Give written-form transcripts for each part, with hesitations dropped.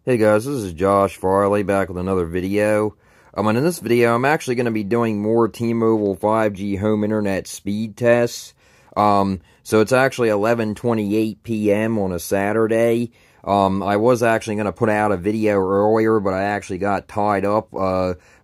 Hey guys, this is Josh Farley back with another video. And in this video, I'm actually going to be doing more T-Mobile 5G home internet speed tests. So it's actually 11:28 p.m. on a Saturday. I was actually going to put out a video earlier, but I actually got tied up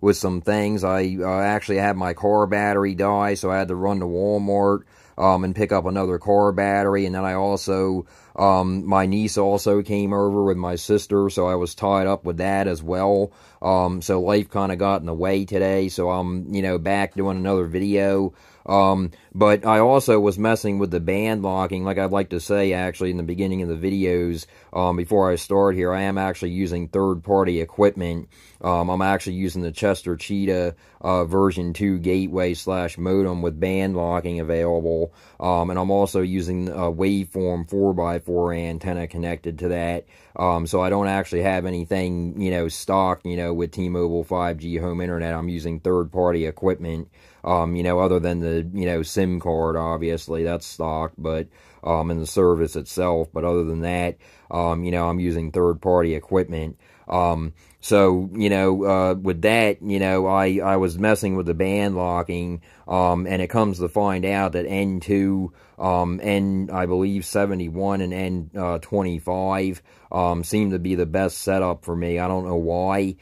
with some things. I actually had my car battery die, so I had to run to Walmart and pick up another car battery. And then I also, my niece also came over with my sister, so I was tied up with that as well. So life kind of got in the way today, so I'm, back doing another video. But I also was messing with the band locking, like I'd like to say actually in the beginning of the videos. Before I start here, I am actually using third-party equipment. I'm actually using the Chester Cheetah version 2 gateway / modem with band locking available. And I'm also using a waveform 4x4 antenna connected to that. So I don't actually have anything, stock, with T-Mobile 5G home internet. I'm using third-party equipment, other than the, SIM card, obviously, that's stock, but, and the service itself. But other than that, I'm using third-party equipment. So, with that, I was messing with the band locking, and it comes to find out that N2, I believe 71 and N25, seem to be the best setup for me. I don't know why,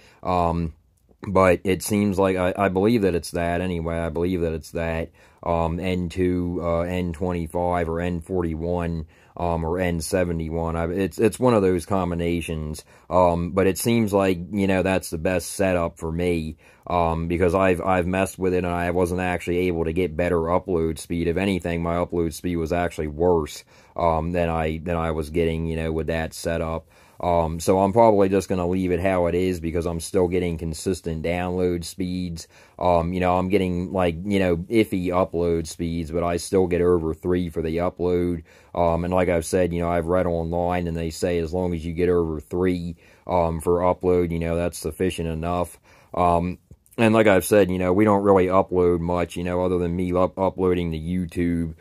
but it seems like, I believe that it's that anyway. I believe that it's that, N2, N25, or N41, or N71. It's one of those combinations. But it seems like, that's the best setup for me, because I've messed with it and I wasn't actually able to get better upload speed. If anything, my upload speed was actually worse, than I was getting, with that setup. So I'm probably just going to leave it how it is because I'm still getting consistent download speeds. I'm getting iffy upload speeds, but I still get over 3 for the upload. And like I've said, I've read online and they say as long as you get over 3, for upload, that's sufficient enough. And like I've said, we don't really upload much, other than me uploading to YouTube.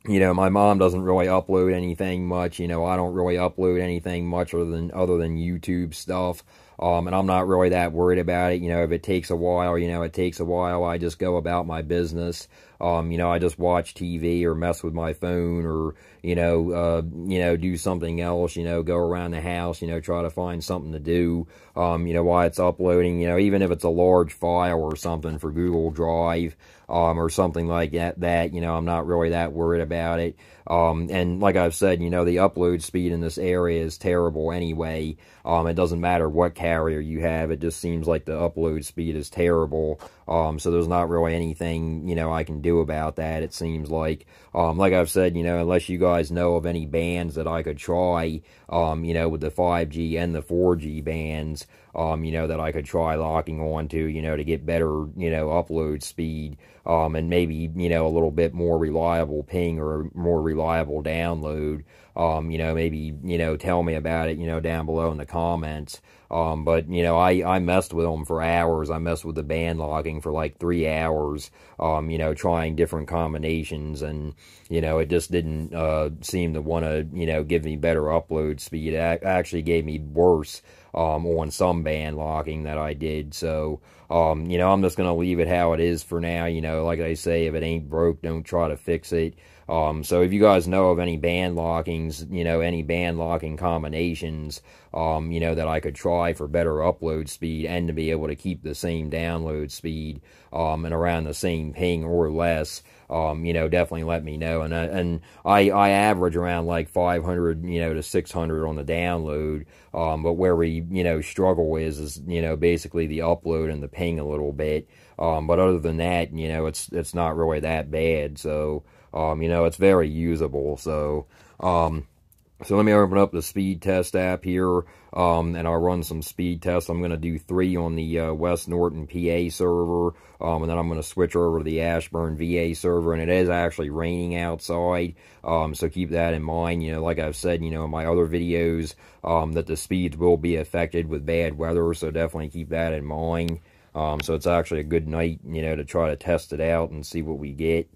My mom doesn't really upload anything much. I don't really upload anything much other than YouTube stuff. And I'm not really that worried about it. If it takes a while, it takes a while. I just go about my business. I just watch TV or mess with my phone or, do something else, go around the house, try to find something to do, while it's uploading, even if it's a large file or something for Google Drive, or something like that, I'm not really that worried about it. And like I've said, the upload speed in this area is terrible anyway. It doesn't matter what carrier you have, it just seems like the upload speed is terrible. So there's not really anything, I can do about that, it seems like. Like I've said, unless you guys know of any bands that I could try, with the 5G and the 4G bands, that I could try locking onto, to get better, upload speed, and maybe, a little bit more reliable ping or more reliable download, maybe, tell me about it, down below in the comments. But, I messed with them for hours. I messed with the band locking for like 3 hours, trying different combinations, and, it just didn't, seem to want to, give me better upload speed. It actually gave me worse, on some band locking that I did. So, I'm just going to leave it how it is for now. Like I say, if it ain't broke, don't try to fix it. So if you guys know of any band lockings, any band locking combinations, that I could try for better upload speed and to be able to keep the same download speed, and around the same ping or less, definitely let me know. And I average around like 500, to 600 on the download. But where we, struggle is, basically the upload and the ping a little bit. But other than that, it's not really that bad. So, it's very usable. So, so let me open up the speed test app here, and I'll run some speed tests. I'm going to do 3 on the West Norton, PA server, and then I'm going to switch over to the Ashburn, VA server, and it is actually raining outside, so keep that in mind. Like I've said, in my other videos, that the speeds will be affected with bad weather, so definitely keep that in mind. So it's actually a good night, to try to test it out and see what we get.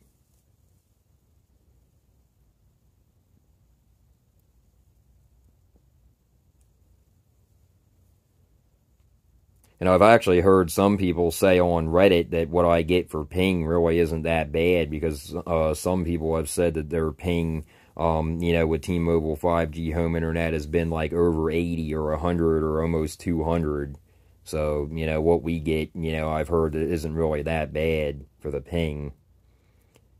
And I've actually heard some people say on Reddit that what I get for ping really isn't that bad, because some people have said that their ping, with T-Mobile 5G home internet has been like over 80 or 100 or almost 200. So, what we get, I've heard that isn't really that bad for the ping.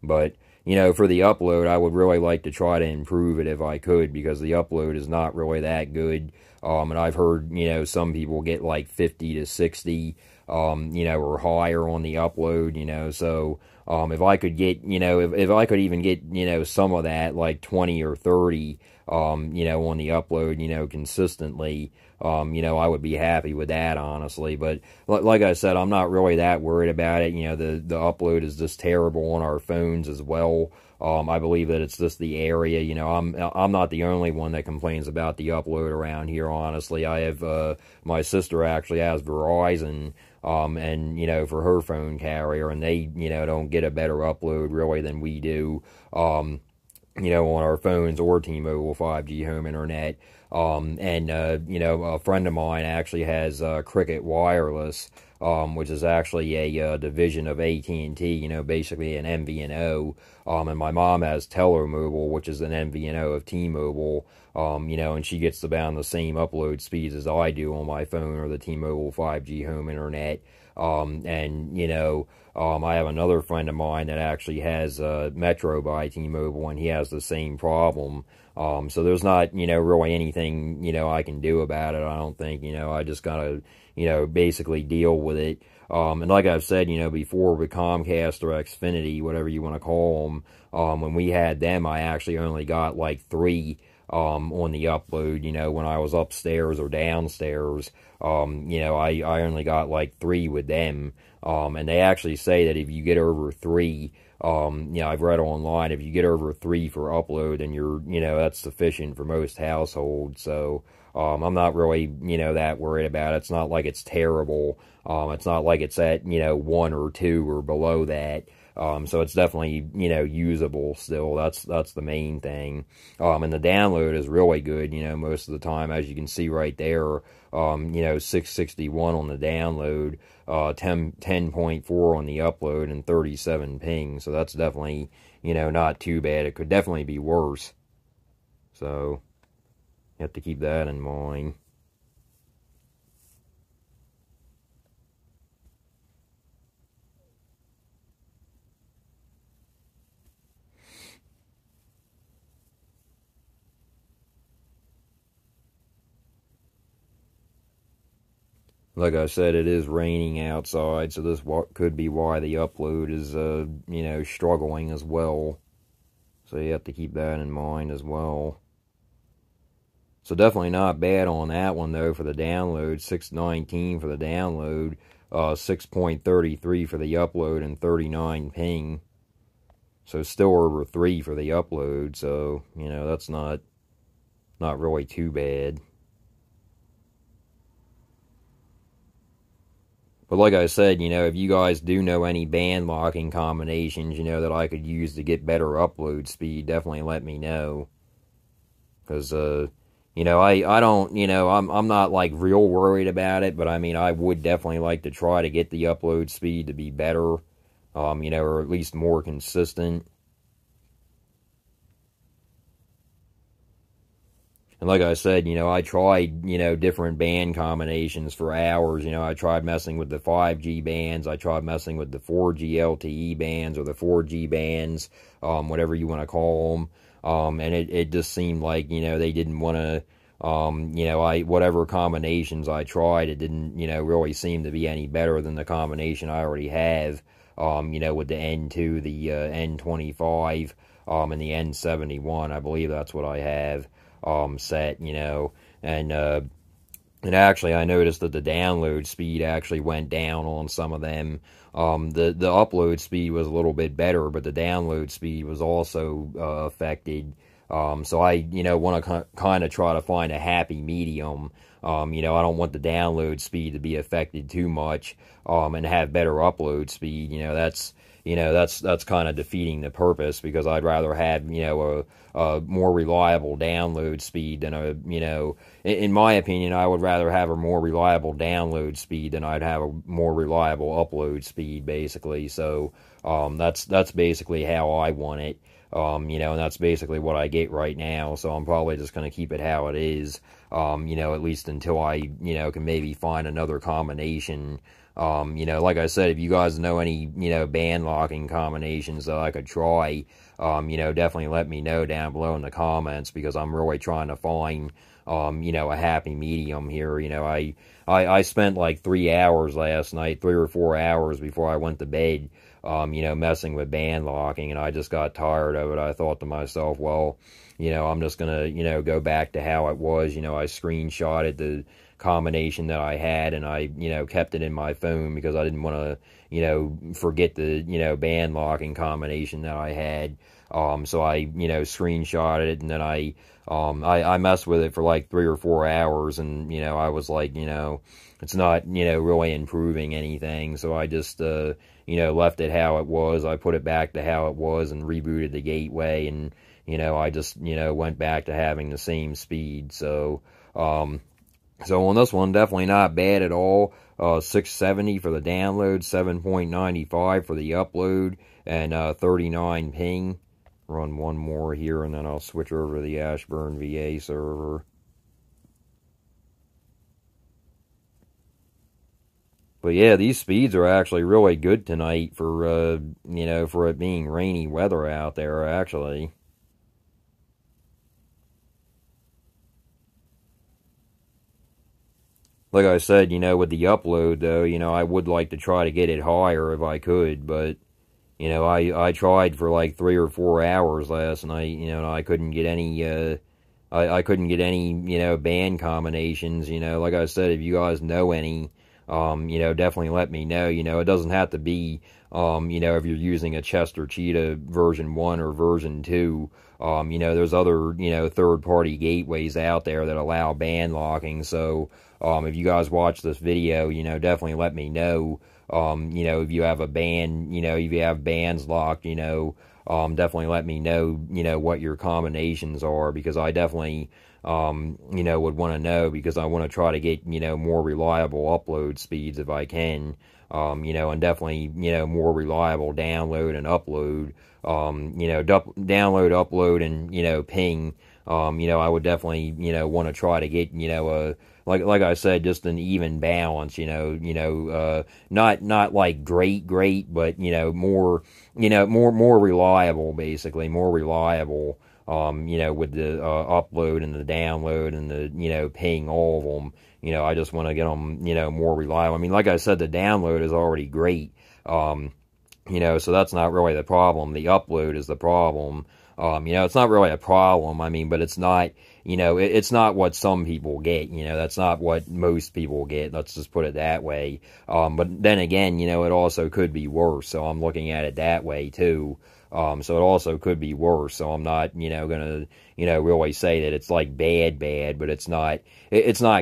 But, for the upload, I would really like to try to improve it if I could, because the upload is not really that good. And I've heard, some people get like 50 to 60, or higher on the upload, so, if I could get, if I could even get, some of that, like 20 or 30, on the upload, consistently, I would be happy with that, honestly. But like I said, I'm not really that worried about it. The upload is just terrible on our phones as well. I believe that it's just the area. I'm not the only one that complains about the upload around here, honestly. I have, my sister actually has Verizon, and, for her phone carrier, and they, don't get a better upload, really, than we do, on our phones or T-Mobile 5G home internet. A friend of mine actually has Cricket Wireless, which is actually a division of AT&T, basically an MVNO. And my mom has Telemobile, which is an MVNO of T-Mobile, and she gets about the same upload speeds as I do on my phone or the T-Mobile 5G home internet. I have another friend of mine that actually has Metro by T-Mobile, and he has the same problem. So there's not, really anything, I can do about it, I don't think. I just gotta, basically deal with it. And like I've said, before, with Comcast or Xfinity, whatever you want to call them, when we had them, I actually only got like 3 on the upload, when I was upstairs or downstairs. I only got like 3 with them. And they actually say that if you get over 3, I've read online, if you get over 3 for upload, then you're, that's sufficient for most households. So, I'm not really, that worried about it. It's not like it's terrible. It's not like it's at, 1 or 2 or below that. So it's definitely, usable still. That's the main thing. And the download is really good, most of the time, as you can see right there. 661 on the download, 10.4 on the upload, and 37 ping. So that's definitely, not too bad. It could definitely be worse. So you have to keep that in mind. Like I said, it is raining outside, so this could be why the upload is, struggling as well. So you have to keep that in mind as well. So definitely not bad on that one, though, for the download. 619 for the download, 6.33 for the upload, and 39 ping. So still over 3 for the upload, so, that's not really too bad. But like I said, if you guys do know any band locking combinations, that I could use to get better upload speed, definitely let me know. Because, I don't, I'm not, like, real worried about it, but, I would definitely like to try to get the upload speed to be better, or at least more consistent. And like I said, I tried, different band combinations for hours. I tried messing with the 5G bands. I tried messing with the 4G LTE bands or the 4G bands, whatever you want to call them. And it just seemed like, they didn't want to, whatever combinations I tried, it didn't, really seem to be any better than the combination I already have, with the N2, the N25, and the N71. I believe that's what I have. Set, and actually I noticed that the download speed actually went down on some of them. The upload speed was a little bit better, but the download speed was also affected. So I, want to kind of try to find a happy medium. I don't want the download speed to be affected too much, and have better upload speed. That's, that's kind of defeating the purpose, because I'd rather have, a more reliable download speed than in my opinion, I would rather have a more reliable download speed than I'd have a more reliable upload speed, basically. So, that's basically how I want it. And that's basically what I get right now, so I'm probably just going to keep it how it is, at least until I, can maybe find another combination. Like I said, if you guys know any, band locking combinations that I could try, definitely let me know down below in the comments, because I'm really trying to find, a happy medium here. I spent like 3 hours last night, 3 or 4 hours before I went to bed, messing with band locking, and I just got tired of it. I thought to myself, well, I'm just gonna, go back to how it was. I screenshotted the combination that I had, and I, kept it in my phone because I didn't want to, forget the, band locking combination that I had. So I, screenshotted it, and then I messed with it for like 3 or 4 hours, and, I was like, it's not, really improving anything. So I just, left it how it was. I put it back to how it was and rebooted the gateway, and, I just, went back to having the same speed. So, so on this one, definitely not bad at all. 670 for the download, 7.95 for the upload, and 39 ping. Run one more here, and then I'll switch over to the Ashburn VA server. But yeah, these speeds are actually really good tonight for, for it being rainy weather out there, actually. Like I said, with the upload, though, I would like to try to get it higher if I could, but, I tried for like 3 or 4 hours last night, and I couldn't get any, I couldn't get any, band combinations. Like I said, if you guys know any, definitely let me know. It doesn't have to be, if you're using a Chester Cheetah version 1 or version 2. There's other, third-party gateways out there that allow band locking. So, if you guys watch this video, definitely let me know, if you have a band, if you have bands locked, definitely let me know, what your combinations are, because I definitely, would want to know, because I want to try to get, more reliable upload speeds if I can, and definitely, more reliable download and upload, download, upload, and, ping, I would definitely, want to try to get, like I said, just an even balance, not like great, but, more, more reliable, basically, more reliable, with the, upload and the download and the, ping, all of them. I just want to get them, more reliable. I mean, like I said, the download is already great, so that's not really the problem. The upload is the problem. It's not really a problem, I mean, but it's not, it's not what some people get, that's not what most people get, let's just put it that way. But then again, it also could be worse, so I'm looking at it that way, too. So it also could be worse, so I'm not, gonna, really say that it's like bad, but it's not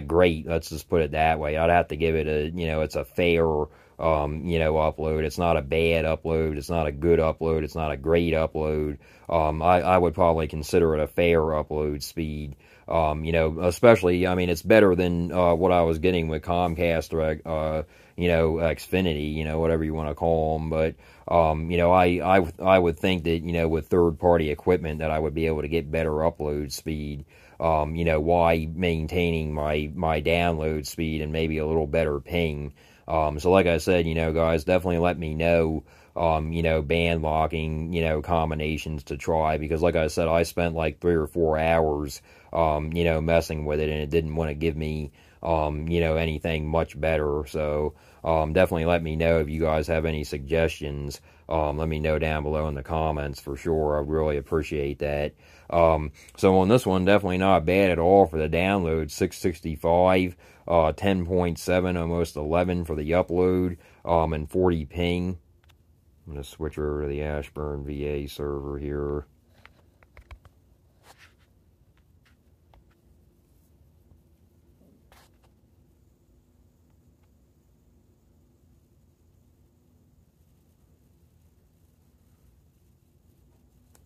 great, let's just put it that way. I'd have to give it a, it's a fair, upload. It's not a bad upload. It's not a good upload. It's not a great upload. I would probably consider it a fair upload speed. Especially, I mean, it's better than, what I was getting with Comcast or, Xfinity, whatever you want to call them. But, I would think that, with third-party equipment that I would be able to get better upload speed. Why maintaining my download speed and maybe a little better ping. So like I said, guys, definitely let me know, band locking, combinations to try, because like I said, I spent like 3 or 4 hours, messing with it, and it didn't want to give me, anything much better. So, definitely let me know if you guys have any suggestions. Let me know down below in the comments for sure. I really appreciate that. So on this one, definitely not bad at all for the download. 665, 10.7, almost 11 for the upload, and 40 ping. I'm going to switch over to the Ashburn VA server here.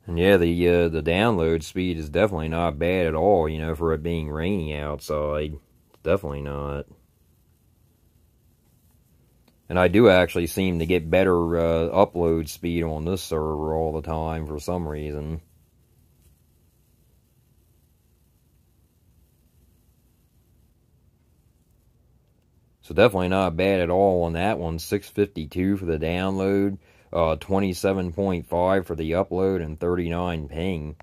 And yeah, the download speed is definitely not bad at all, you know, for it being rainy outside. Definitely not. And I do actually seem to get better upload speed on this server all the time for some reason. So definitely not bad at all on that one. 652 for the download, 27.5 for the upload, and 39 ping.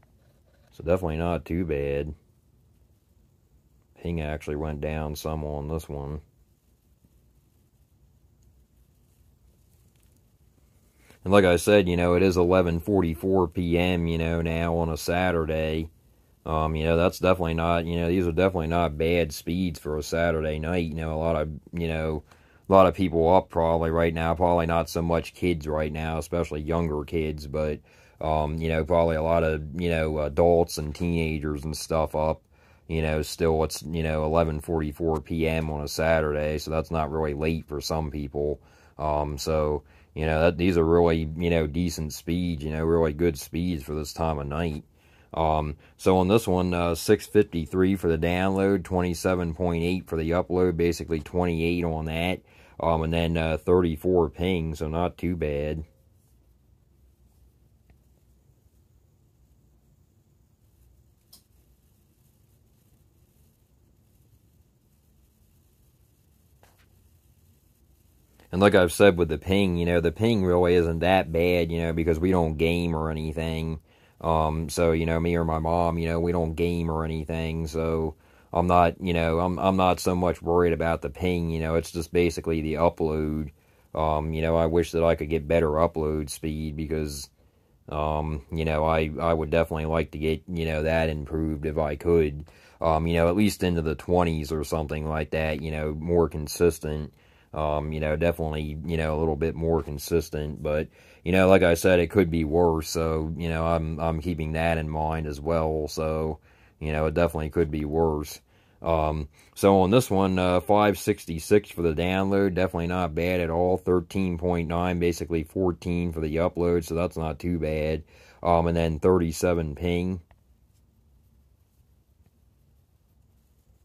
So definitely not too bad. Ping actually went down some on this one. And like I said, you know, it is 11:44 p.m., you know, now on a Saturday. You know, that's definitely not, you know, these are definitely not bad speeds for a Saturday night. You know, a lot of people up probably right now, probably not so much kids right now, especially younger kids, but, you know, probably a lot of, you know, adults and teenagers and stuff up. You know, still it's, you know, 11:44 p.m. on a Saturday, so that's not really late for some people. So, you know, these are really, you know, decent speeds, you know, really good speeds for this time of night. So on this one, 653 for the download, 27.8 for the upload, basically 28 on that. And then 34 ping, so not too bad. And like I've said with the ping, you know, the ping really isn't that bad, you know, because we don't game or anything. So, you know, me or my mom, you know, we don't game or anything, so I'm not, you know, I'm not so much worried about the ping, you know, it's just basically the upload. You know, I wish that I could get better upload speed because, you know, I would definitely like to get, you know, that improved if I could. You know, at least into the 20s or something like that, you know, more consistent. You know, definitely, you know, a little bit more consistent, but, you know, like I said, it could be worse, so, you know, I'm keeping that in mind as well, so, you know, it definitely could be worse. So on this one, 566 for the download, definitely not bad at all, 13.9, basically 14 for the upload, so that's not too bad, and then 37 ping.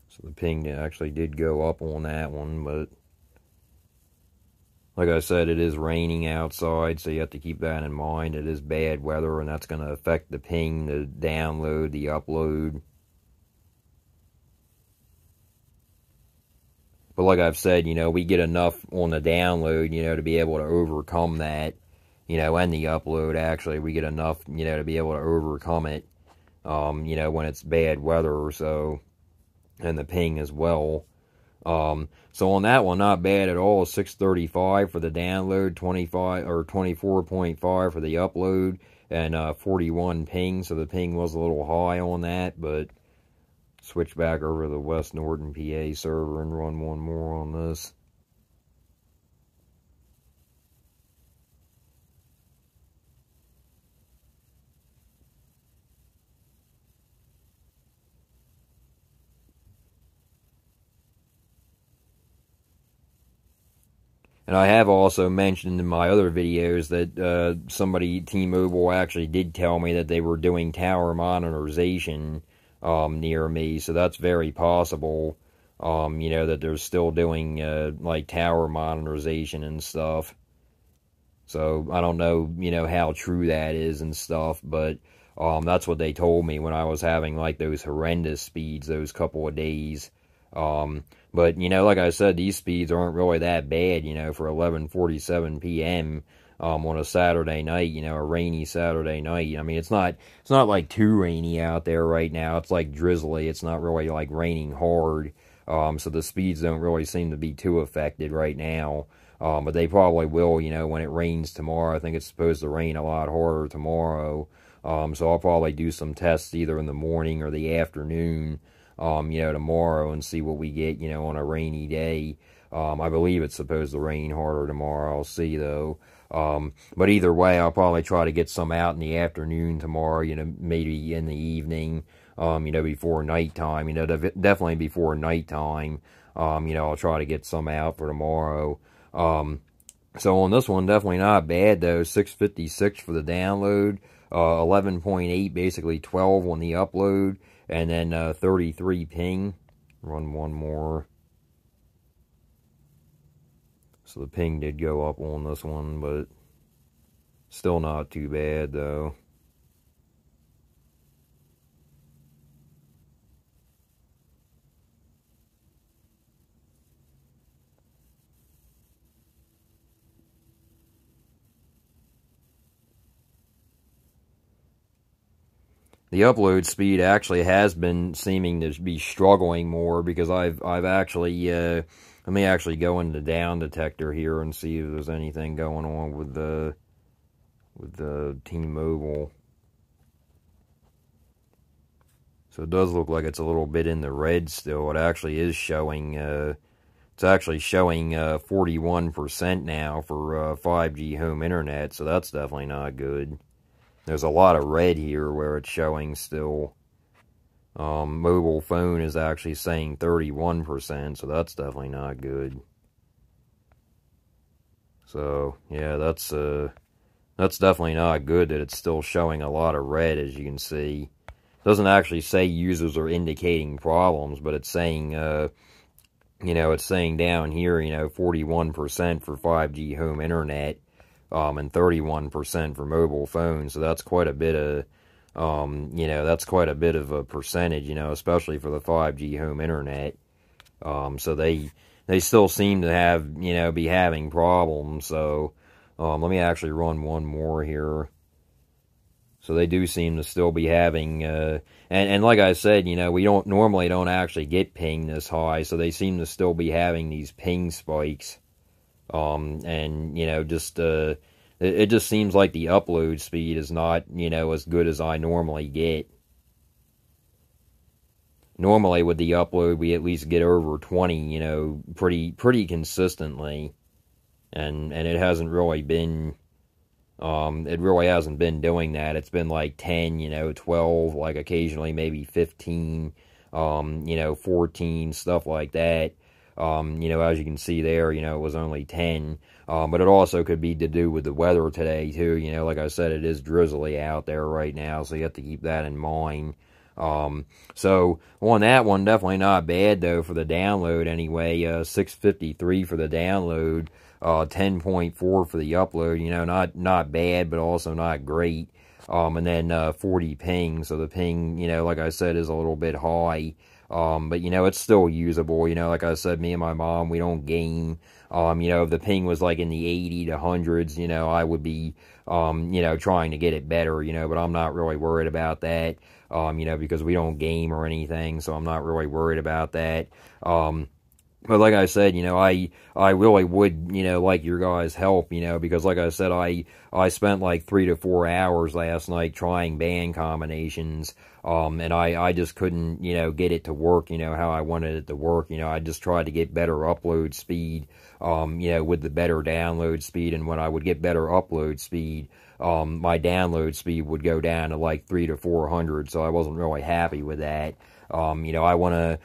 So the ping actually did go up on that one, but like I said, it is raining outside, so you have to keep that in mind. It is bad weather, and that's going to affect the ping, the download, the upload. But like I've said, you know, we get enough on the download, you know, to be able to overcome that, you know, and the upload, actually. We get enough, you know, to be able to overcome it, you know, when it's bad weather or so, and the ping as well. So on that one, not bad at all. 635 for the download, 25 or 24.5 for the upload, and 41 ping. So the ping was a little high on that, but switch back over to the West Norton PA server and run one more on this. And I have also mentioned in my other videos that somebody, T-Mobile, actually did tell me that they were doing tower monitorization near me, so that's very possible, you know, that they're still doing, like, tower monitorization and stuff. So, I don't know, you know, how true that is and stuff, but that's what they told me when I was having, like, those horrendous speeds those couple of days. But, you know, like I said, these speeds aren't really that bad, you know, for 11:47 p.m. On a Saturday night, you know, a rainy Saturday night. I mean, it's not like too rainy out there right now. It's like drizzly. It's not really like raining hard. So the speeds don't really seem to be too affected right now. But they probably will, you know, when it rains tomorrow. I think it's supposed to rain a lot harder tomorrow. So I'll probably do some tests either in the morning or the afternoon, you know, tomorrow and see what we get, you know, on a rainy day. I believe it's supposed to rain harder tomorrow. I'll see, though. But either way, I'll probably try to get some out in the afternoon tomorrow, you know, maybe in the evening, you know, before nighttime, you know, definitely before nighttime. You know, I'll try to get some out for tomorrow. So on this one, definitely not bad, though. 656 for the download, 11.8, basically 12 on the upload, and then 33 ping. Run one more. So the ping did go up on this one, but still not too bad though. The upload speed actually has been seeming to be struggling more, because I've actually let me actually go into down detector here and see if there's anything going on with the T-Mobile. So it does look like it's a little bit in the red still. It actually is showing it's actually showing 41% now for 5G home internet, so that's definitely not good. There's a lot of red here where it's showing still. Mobile phone is actually saying 31%, so that's definitely not good. So, yeah, that's definitely not good that it's still showing a lot of red, as you can see. It doesn't actually say users are indicating problems, but it's saying, it's saying down here, 41% for 5G home internet. And 31% for mobile phones, so that's quite a bit of, that's quite a bit of a percentage, especially for the 5G home internet. So they still seem to have, be having problems. So, let me actually run one more here. So they do seem to still be having, and like I said, we normally don't actually get ping this high, so they seem to still be having these ping spikes. And, it just seems like the upload speed is not, as good as I normally get. Normally with the upload, we at least get over 20, pretty consistently. And it hasn't really been, it really hasn't been doing that. It's been like 10, 12, like occasionally maybe 15, 14, stuff like that. As you can see there, it was only 10. But it also could be to do with the weather today, too. Like I said, it is drizzly out there right now, so you have to keep that in mind. So, on that one, definitely not bad, though, for the download anyway. 653 for the download, 10.4 for the upload. Not bad, but also not great. And then 40 ping, so the ping, like I said, is a little bit high. But, it's still usable. Like I said, me and my mom, we don't game. If the ping was like in the 80 to hundreds, I would be, trying to get it better, but I'm not really worried about that, because we don't game or anything, so I'm not really worried about that. But like I said, I really would, like your guys' help, because like I said, I spent like 3 to 4 hours last night trying band combinations, and I just couldn't, get it to work, how I wanted it to work. I just tried to get better upload speed, with the better download speed, and when I would get better upload speed, my download speed would go down to like 300 to 400, so I wasn't really happy with that. I want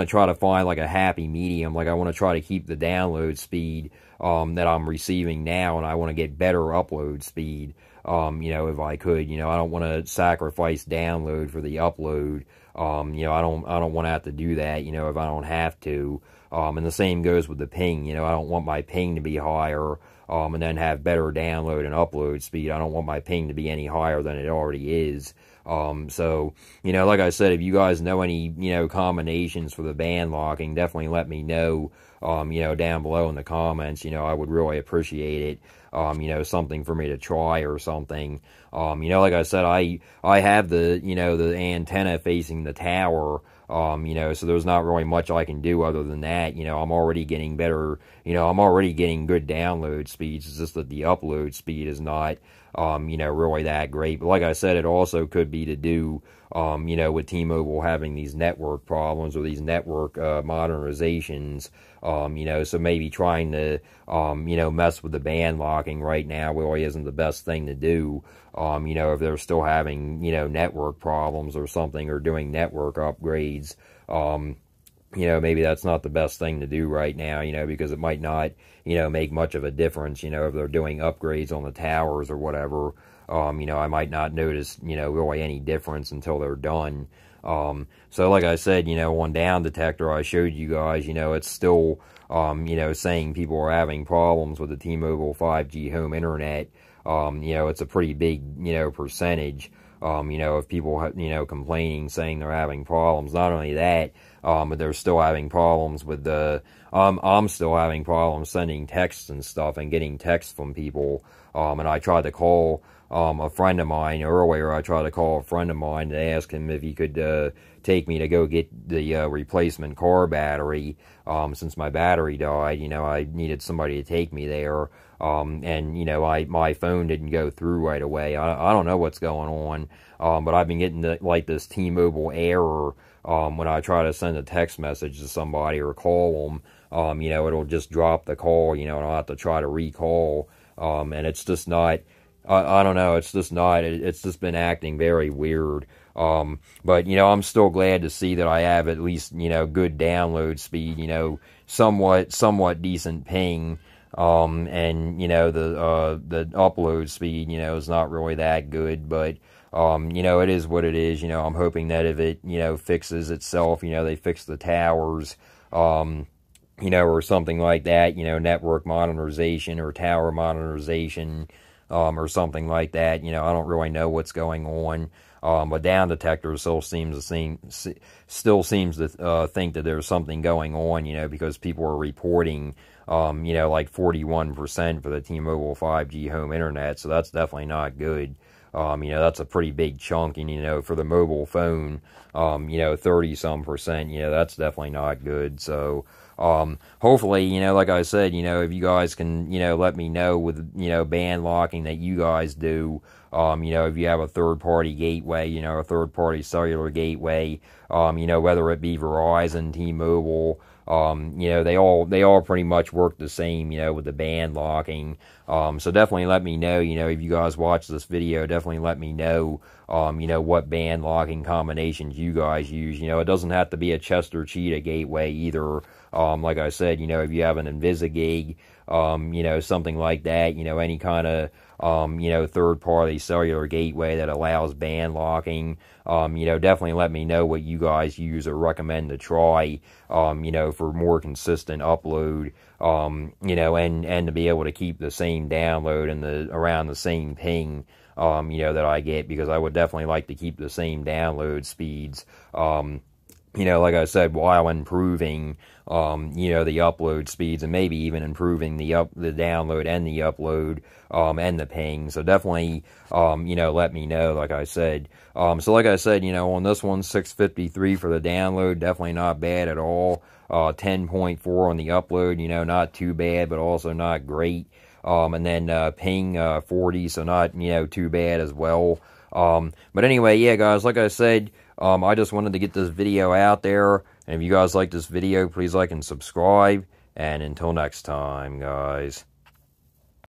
to try to find like a happy medium. Like I want to try to keep the download speed, that I'm receiving now, and I want to get better upload speed, if I could. I don't want to sacrifice download for the upload. I don't want to have to do that, if I don't have to. And the same goes with the ping. I don't want my ping to be higher, and then have better download and upload speed. I don't want my ping to be any higher than it already is. So, like I said, if you guys know any, combinations for the band locking, definitely let me know, down below in the comments. I would really appreciate it. Something for me to try or something. Like I said, I have the, the antenna facing the tower, so there's not really much I can do other than that. I'm already getting better, I'm already getting good download speeds. It's just that the upload speed is not, really that great. But like I said, it also could be to do, with T-Mobile having these network problems or these network modernizations, so maybe trying to, mess with the band locking right now really isn't the best thing to do, if they're still having, network problems or something, or doing network upgrades. Maybe that's not the best thing to do right now, because it might not, make much of a difference, if they're doing upgrades on the towers or whatever. I might not notice, really any difference until they're done. So like I said, on Down Detector, I showed you guys, it's still, saying people are having problems with the T-Mobile 5G home internet. It's a pretty big, percentage, of people, complaining, saying they're having problems. Not only that, but they're still having problems with I'm still having problems sending texts and stuff and getting texts from people. And I tried to call a friend of mine earlier. I tried to call a friend of mine to ask him if he could take me to go get the replacement car battery. Since my battery died, I needed somebody to take me there. And my phone didn't go through right away. I don't know what's going on. But I've been getting this T-Mobile error when I try to send a text message to somebody or call them. It'll just drop the call, and I'll have to try to recall. And it's just not, I don't know, it's just not, it's just been acting very weird. But, I'm still glad to see that I have at least, good download speed, somewhat decent ping. And, the upload speed, is not really that good, but, it is what it is. I'm hoping that if it, fixes itself, they fix the towers, or something like that, network modernization or tower modernization, or something like that. I don't really know what's going on. But Down Detector still seems to think that there's something going on, because people are reporting, like 41% for the T-Mobile 5G home internet, so that's definitely not good. That's a pretty big chunk, and, for the mobile phone, 30-some%, that's definitely not good. So, hopefully, like I said, if you guys can, let me know with, band locking that you guys do, if you have a third-party gateway, a third-party cellular gateway, whether it be Verizon, T-Mobile, they all pretty much work the same, with the band locking. So definitely let me know, if you guys watch this video, definitely let me know, what band locking combinations you guys use. It doesn't have to be a Chester Cheetah gateway either. Like I said, if you have an InvisiGig, something like that, any kind of, third-party cellular gateway that allows band locking, definitely let me know what you guys use or recommend to try, for more consistent upload, and to be able to keep the same download and around the same ping, that I get, because I would definitely like to keep the same download speeds, like I said, while improving, the upload speeds, and maybe even improving the download and the upload, and the ping. So definitely, let me know, like I said. So like I said, on this one, 653 for the download, definitely not bad at all. 10.4 on the upload, not too bad, but also not great. And then, ping, 40, so not, too bad as well. But anyway, yeah, guys, like I said, I just wanted to get this video out there, and if you guys like this video, please like and subscribe, and until next time, guys.